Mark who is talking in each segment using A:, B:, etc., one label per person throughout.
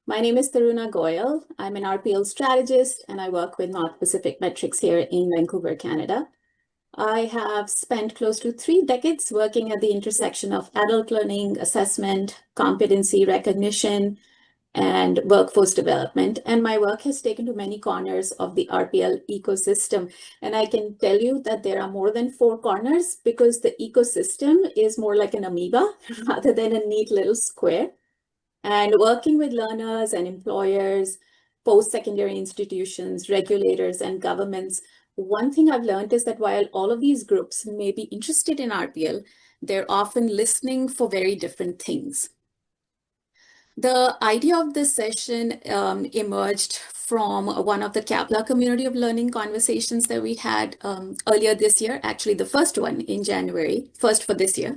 A: My name is Taruna Goel. I'm an RPL strategist and I work with North Pacific Metrics here in Vancouver, Canada. I have spent close to 3 decades working at the intersection of adult learning, assessment, competency recognition, and workforce development. And my work has taken to many corners of the RPL ecosystem. And I can tell you that there are more than 4 corners because the ecosystem is more like an amoeba rather than a neat little square. And working with learners and employers, post-secondary institutions, regulators, and governments, one thing I've learned is that while all of these groups may be interested in RPL, they're often listening for very different things. The idea of this session emerged from one of the PLAR community of learning conversations that we had earlier this year, actually the first one in January, first for this year,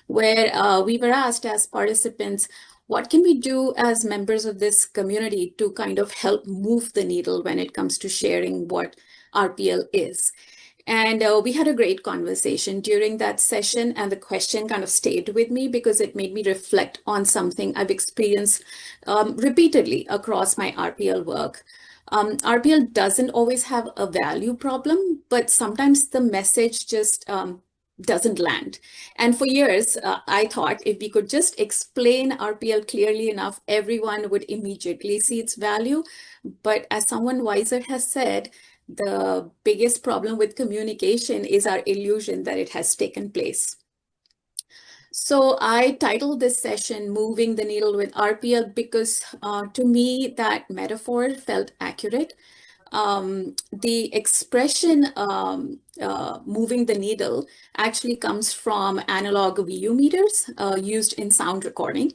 A: where we were asked as participants, what can we do as members of this community to kind of help move the needle when it comes to sharing what RPL is? And we had a great conversation during that session, and the question kind of stayed with me because it made me reflect on something I've experienced repeatedly across my RPL work. RPL doesn't always have a value problem, but sometimes the message just doesn't land. And for years, I thought if we could just explain RPL clearly enough, everyone would immediately see its value. But as someone wiser has said, the biggest problem with communication is our illusion that it has taken place. So I titled this session Moving the Needle with RPL because to me, that metaphor felt accurate. The expression moving the needle actually comes from analog VU meters used in sound recording.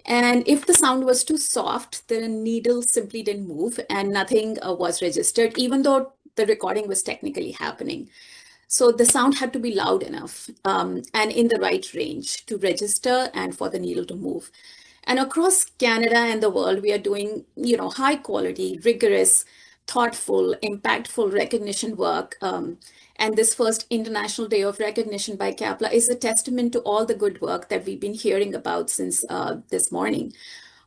A: And if the sound was too soft, the needle simply didn't move and nothing was registered, even though the recording was technically happening. So the sound had to be loud enough and in the right range to register and for the needle to move. And across Canada and the world, we are doing, high quality, rigorous, thoughtful, impactful recognition work. And this first International Day of Recognition by PLAR is a testament to all the good work that we've been hearing about since this morning.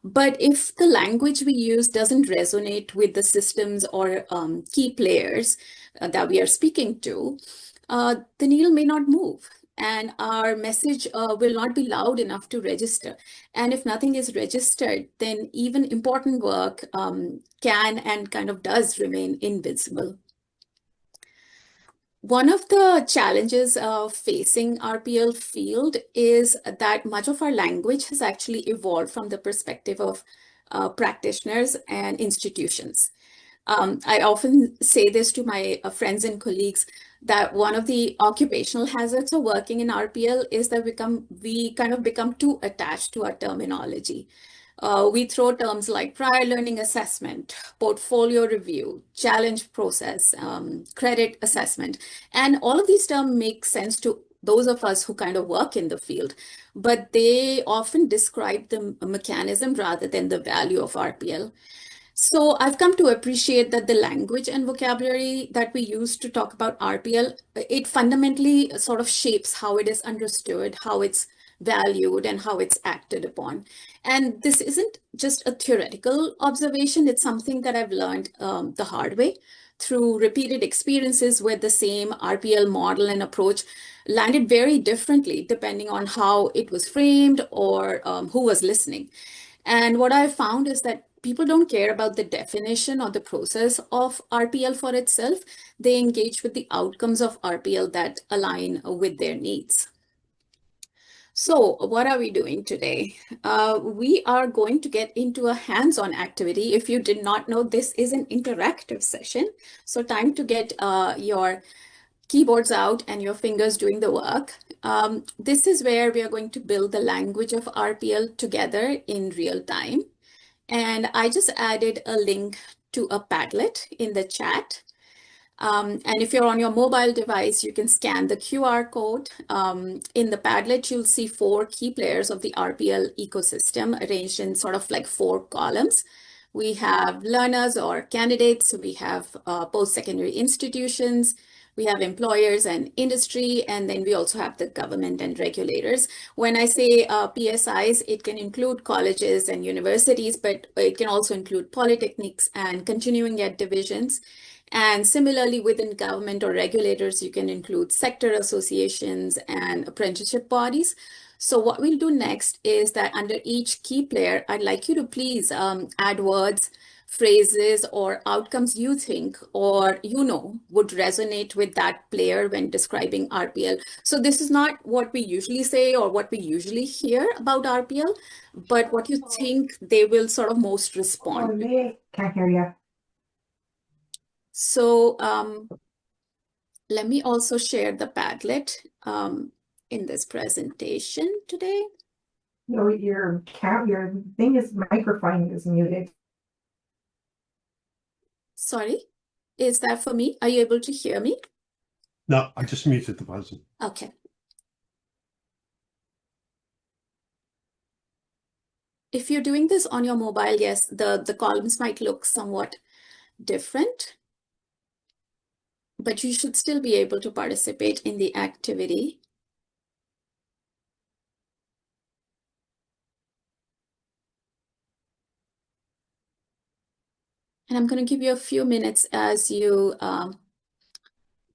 A: But if the language we use doesn't resonate with the systems or key players that we are speaking to, the needle may not move. And our message will not be loud enough to register. And if nothing is registered, then even important work can and kind of does remain invisible. One of the challenges of facing RPL field is that much of our language has actually evolved from the perspective of practitioners and institutions. I often say this to my friends and colleagues that one of the occupational hazards of working in RPL is that we kind of become too attached to our terminology. We throw terms like prior learning assessment, portfolio review, challenge process, credit assessment, and all of these terms make sense to those of us who kind of work in the field, but they often describe the mechanism rather than the value of RPL. So I've come to appreciate that the language and vocabulary that we use to talk about RPL, it fundamentally sort of shapes how it is understood, how it's valued, and how it's acted upon. And this isn't just a theoretical observation, it's something that I've learned the hard way through repeated experiences where the same RPL model and approach landed very differently depending on how it was framed or who was listening. And what I found is that people don't care about the definition or the process of RPL for itself. They engage with the outcomes of RPL that align with their needs. So what are we doing today? We are going to get into a hands-on activity. If you did not know, this is an interactive session. So time to get your keyboards out and your fingers doing the work. This is where we are going to build the language of RPL together in real time. And I just added a link to a Padlet in the chat. And if you're on your mobile device, you can scan the QR code. In the Padlet, you'll see 4 key players of the RPL ecosystem arranged in sort of like 4 columns. We have learners or candidates. We have post-secondary institutions. We have employers and industry, and then we also have the government and regulators. When I say PSIs, it can include colleges and universities, but it can also include polytechnics and continuing ed divisions. And similarly, within government or regulators, you can include sector associations and apprenticeship bodies. So what we'll do next is that under each key player, I'd like you to please add words, phrases, or outcomes you think or would resonate with that player when describing RPL. So this is not what we usually say or what we usually hear about RPL, but what you think they will sort of most respond to.
B: Can't hear you.
A: So let me also share the Padlet in this presentation today.
B: No, your thing is microphone is muted.
A: Sorry, is that for me? Are you able to hear me?
C: No, I just muted the button.
A: Okay. If you're doing this on your mobile, yes, the columns might look somewhat different, but you should still be able to participate in the activity. And I'm going to give you a few minutes as you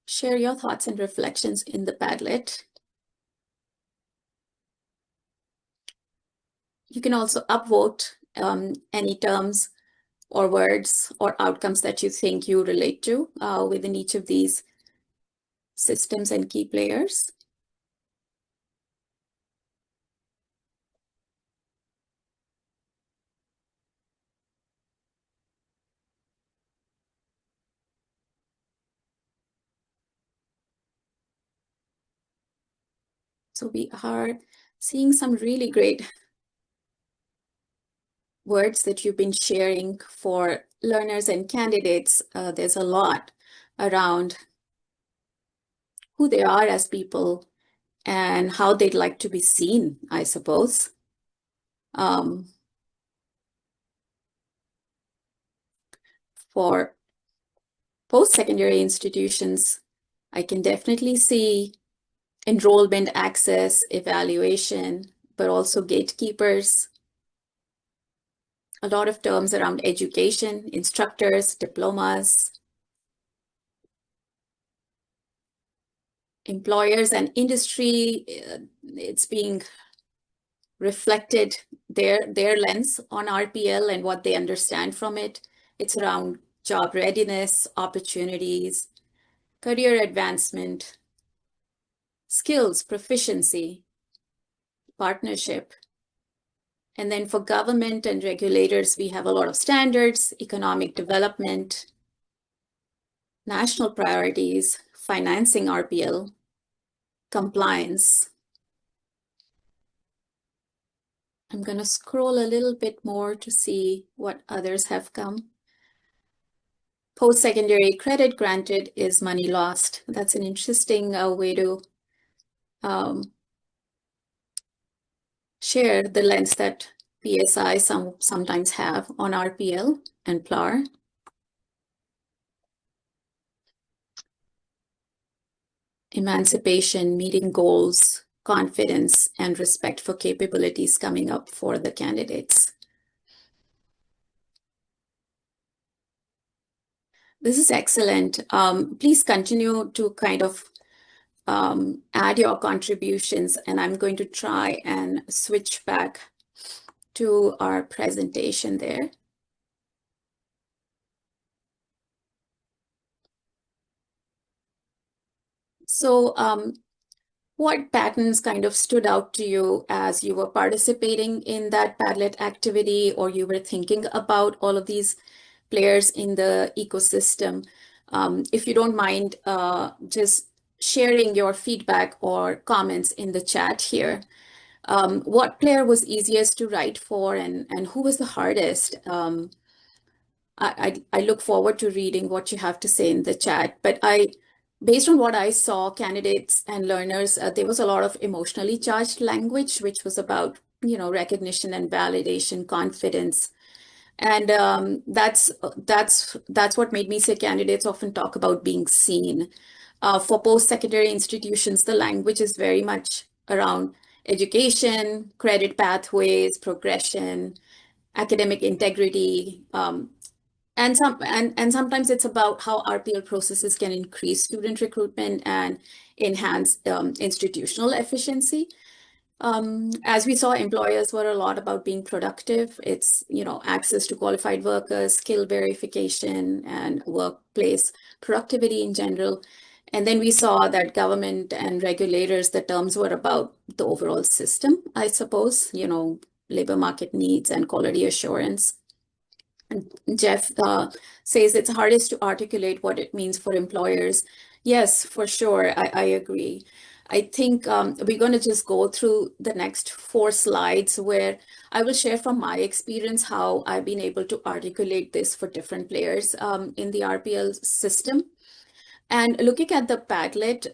A: share your thoughts and reflections in the Padlet. You can also upvote any terms or words or outcomes that you think you relate to within each of these systems and key players. So we are seeing some really great words that you've been sharing for learners and candidates. There's a lot around who they are as people and how they'd like to be seen, I suppose. For post-secondary institutions, I can definitely see enrollment, access, evaluation, but also gatekeepers. A lot of terms around education, instructors, diplomas, employers and industry. It's being reflected their lens on RPL and what they understand from it. It's around job readiness, opportunities, career advancement, skills, proficiency, partnership. And then for government and regulators, we have a lot of standards, economic development, national priorities, financing RPL, compliance. I'm going to scroll a little bit more to see what others have come. Post-secondary credit granted is money lost. That's an interesting way to share the lens that PSI sometimes have on RPL and PLAR. Emancipation, meeting goals, confidence, and respect for capabilities coming up for the candidates. This is excellent. Please continue to kind of add your contributions, and I'm going to try and switch back to our presentation there. So what patterns kind of stood out to you as you were participating in that Padlet activity, or you were thinking about all of these players in the ecosystem? If you don't mind just sharing your feedback or comments in the chat here. What player was easiest to write for, and who was the hardest? I look forward to reading what you have to say in the chat, but based on what I saw, candidates and learners, there was a lot of emotionally charged language, which was about, recognition and validation, confidence. And that's what made me say candidates often talk about being seen. For post-secondary institutions, the language is very much around education, credit pathways, progression, academic integrity, and sometimes it's about how RPL processes can increase student recruitment and enhance institutional efficiency. As we saw, employers were a lot about being productive. It's, access to qualified workers, skill verification, and workplace productivity in general. And then we saw that government and regulators, the terms were about the overall system, I suppose, labor market needs and quality assurance. And Jeff says it's hardest to articulate what it means for employers. Yes, for sure, I agree. I think we're going to just go through the next 4 slides where I will share from my experience how I've been able to articulate this for different players in the RPL system. And looking at the Padlet,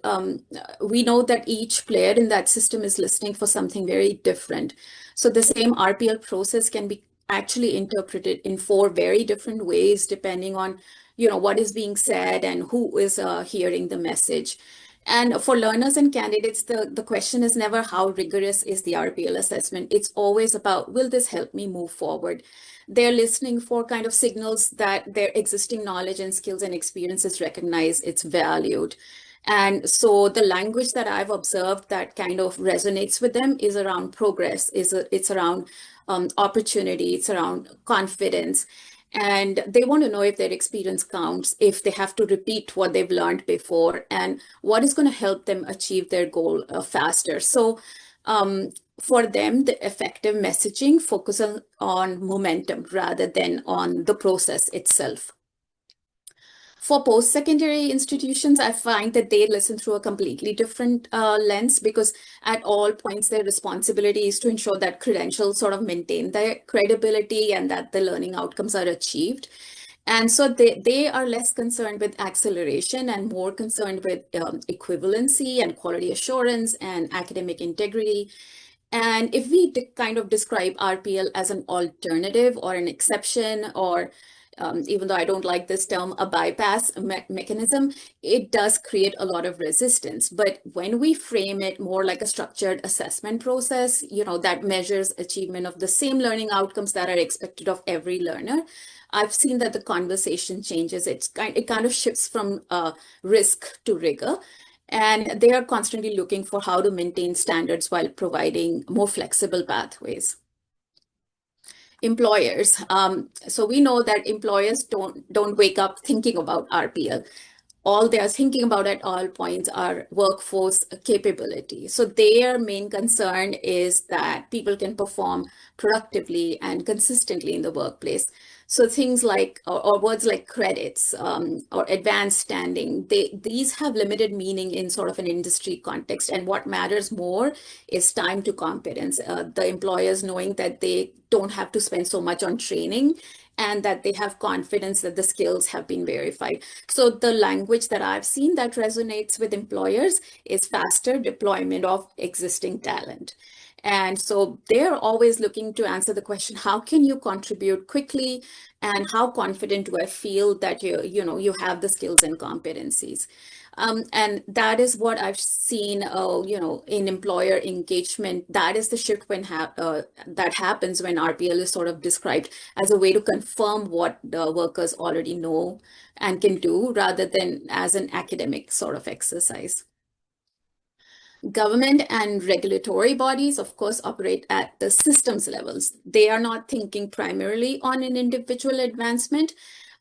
A: we know that each player in that system is listening for something very different. So the same RPL process can be actually interpreted in 4 very different ways, depending on, what is being said and who is hearing the message. And for learners and candidates, the question is never how rigorous is the RPL assessment. It's always about, will this help me move forward? They're listening for kind of signals that their existing knowledge and skills and experiences recognize, it's valued. And so the language that I've observed that kind of resonates with them is around progress, it's around opportunity, it's around confidence. And they want to know if their experience counts, if they have to repeat what they've learned before, and what is going to help them achieve their goal faster. So for them, the effective messaging focuses on momentum rather than on the process itself. For post-secondary institutions, I find that they listen through a completely different lens, because at all points, their responsibility is to ensure that credentials sort of maintain their credibility and that the learning outcomes are achieved. And so they are less concerned with acceleration and more concerned with equivalency and quality assurance and academic integrity. And if we kind of describe RPL as an alternative or an exception, or even though I don't like this term, a bypass mechanism, it does create a lot of resistance. But when we frame it more like a structured assessment process, that measures achievement of the same learning outcomes that are expected of every learner, I've seen that the conversation changes. It kind of shifts from risk to rigor. And they are constantly looking for how to maintain standards while providing more flexible pathways. Employers. So we know that employers don't wake up thinking about RPL. All they are thinking about at all points are workforce capability. So their main concern is that people can perform productively and consistently in the workplace. So things like, or words like credits or advanced standing, these have limited meaning in sort of an industry context. And what matters more is time to competence. The employers knowing that they don't have to spend so much on training and that they have confidence that the skills have been verified. So the language that I've seen that resonates with employers is faster deployment of existing talent. And so they're always looking to answer the question, how can you contribute quickly? And how confident do I feel that you have the skills and competencies? And that is what I've seen, in employer engagement. That is the shift that happens when RPL is sort of described as a way to confirm what the workers already know and can do, rather than as an academic sort of exercise. Government and regulatory bodies, of course, operate at the systems levels. They are not thinking primarily on an individual advancement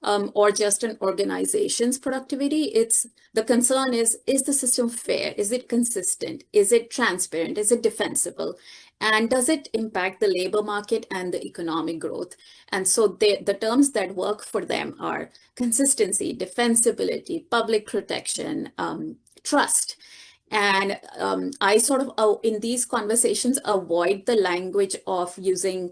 A: or just an organization's productivity. The concern is the system fair? Is it consistent? Is it transparent? Is it defensible? And does it impact the labor market and the economic growth? And so the terms that work for them are consistency, defensibility, public protection, trust. And I sort of, in these conversations, avoid the language of using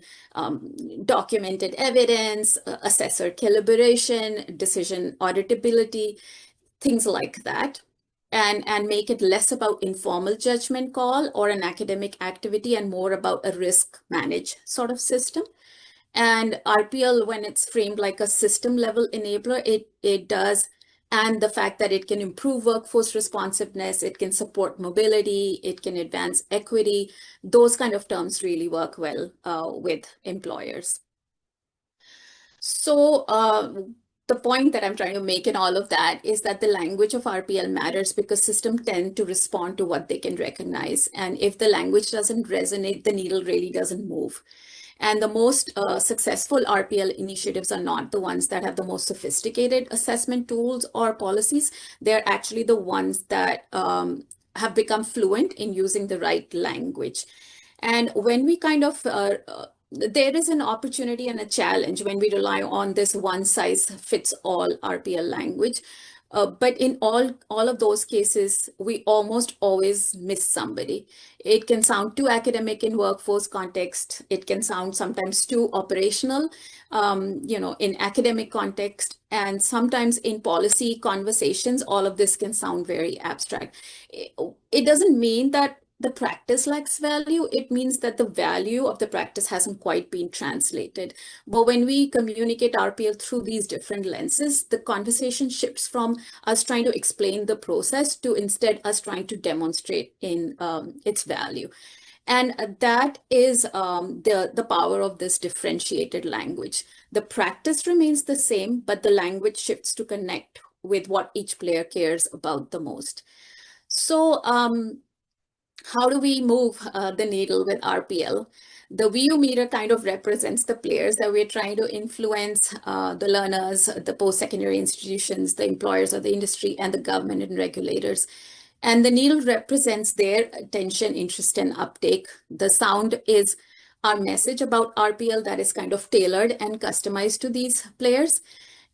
A: documented evidence, assessor calibration, decision auditability, things like that, and make it less about informal judgment call or an academic activity and more about a risk managed sort of system. And RPL, when it's framed like a system level enabler, it does and the fact that it can improve workforce responsiveness, it can support mobility, it can advance equity. Those kind of terms really work well with employers. So the point that I'm trying to make in all of that is that the language of RPL matters because systems tend to respond to what they can recognize. And if the language doesn't resonate, the needle really doesn't move. And the most successful RPL initiatives are not the ones that have the most sophisticated assessment tools or policies. They're actually the ones that have become fluent in using the right language. And when we kind of, there is an opportunity and a challenge when we rely on this one-size-fits-all RPL language. But in all of those cases, we almost always miss somebody. It can sound too academic in workforce context. It can sound sometimes too operational, in academic context. And sometimes in policy conversations, all of this can sound very abstract. It doesn't mean that the practice lacks value. It means that the value of the practice hasn't quite been translated. But when we communicate RPL through these different lenses, the conversation shifts from us trying to explain the process to instead us trying to demonstrate in its value. And that is the power of this differentiated language. The practice remains the same, but the language shifts to connect with what each player cares about the most. So, how do we move the needle with RPL? The VU meter kind of represents the players that we're trying to influence, the learners, the post-secondary institutions, the employers of the industry, and the government and regulators. And the needle represents their attention, interest, and uptake. The sound is our message about RPL that is kind of tailored and customized to these players.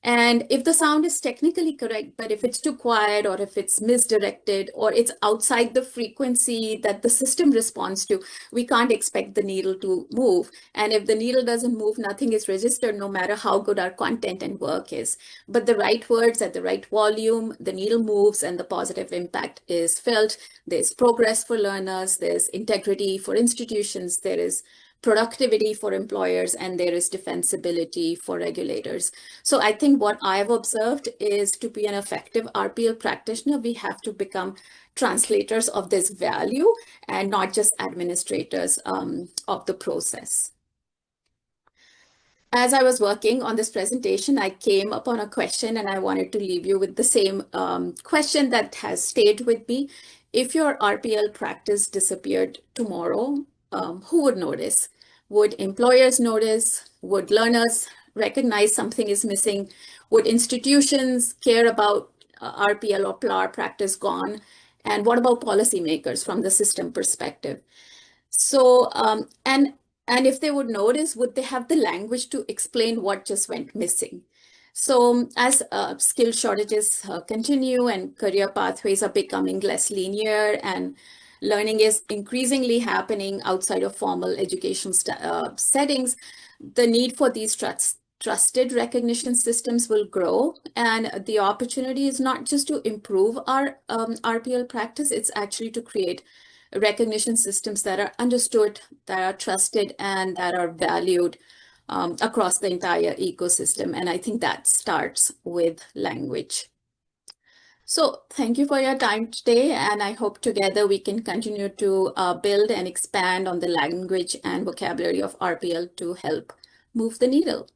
A: And if the sound is technically correct, but if it's too quiet or if it's misdirected or it's outside the frequency that the system responds to, we can't expect the needle to move. And if the needle doesn't move, nothing is registered, no matter how good our content and work is. But the right words at the right volume, the needle moves and the positive impact is felt. There's progress for learners, there's integrity for institutions, there is productivity for employers, and there is defensibility for regulators. So I think what I've observed is to be an effective RPL practitioner, we have to become translators of this value and not just administrators of the process. As I was working on this presentation, I came upon a question and I wanted to leave you with the same question that has stayed with me. If your RPL practice disappeared tomorrow, who would notice? Would employers notice? Would learners recognize something is missing? Would institutions care about RPL or PLAR practice gone? And what about policymakers from the system perspective? So, and if they would notice, would they have the language to explain what just went missing? So as skill shortages continue and career pathways are becoming less linear and learning is increasingly happening outside of formal education settings, the need for these trusted recognition systems will grow. And the opportunity is not just to improve our RPL practice, it's actually to create recognition systems that are understood, that are trusted, and that are valued across the entire ecosystem. And I think that starts with language. So thank you for your time today, and I hope together we can continue to build and expand on the language and vocabulary of RPL to help move the needle.